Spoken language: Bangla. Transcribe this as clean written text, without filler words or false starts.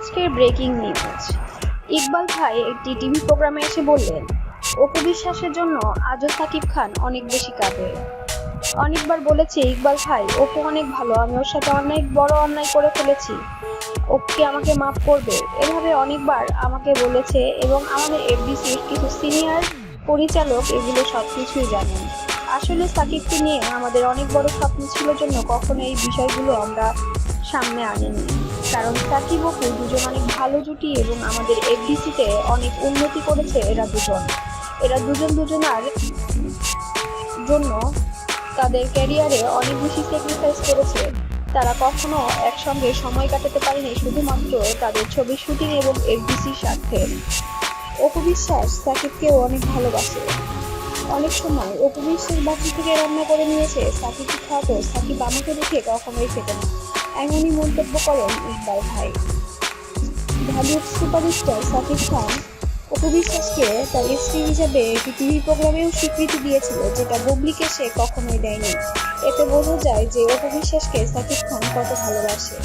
আজকের ব্রেকিং নিউজ। ইকবাল ভাই একটি টিভি প্রোগ্রামে এসে বললেন, অপু বিশ্বাসের জন্য আজও সাকিব খান অনেক বেশি কাঁদে। অনেকবার বলেছে ইকবাল ভাই, অপু অনেক ভালো, আমি ওর সাথে অনেক বড় অন্যায় করে ফেলেছি, ওকে আমাকে মাফ করবে, এভাবে অনেকবার আমাকে বলেছে এবং আমাদের এফডিসির কিছু সিনিয়র পরিচালক এগুলো সবকিছুই জানেন। আসলে সাকিবকে নিয়ে আমাদের অনেক বড় স্বপ্ন ছিল জন্য কখনো এই বিষয়গুলো আমরা সামনে আনিনি, কারণ সাকিব অপু দুজন অনেক ভালো জুটি এবং আমাদের এফডিসিতে অনেক উন্নতি করেছে এরা দুজন দুজনার জন্য তাদের ক্যারিয়ারে অনেক বেশি স্যাক্রিফাইস করেছে। তারা কখনো একসঙ্গে সময় কাটাতে পারেনি শুধুমাত্র তাদের ছবির শুটিং এবং এফডিসির স্বার্থে। অপু বিশ্বাস সাকিবকেও অনেক ভালোবাসে। অনেক সময় অপু বিশ্বাস বাকি থেকে রান্না করে নিয়েছে, সাকিবকে খাওয়াতো, সাকিব আমাকে দেখে কখনোই খেতে না, এমনই মন্তব্য করেন ইকবাল ভাই। ঢালিউড সুপারস্টার সাকিব খান অপু বিশ্বাসকে তার স্ত্রী হিসাবে একটি টিভি প্রোগ্রামেও স্বীকৃতি দিয়েছিল, যেটা বুবলিকে সে কখনোই দেয়নি। এতে বোঝা যায় যে অপু বিশ্বাসকে সাকিব খান কত ভালোবাসে।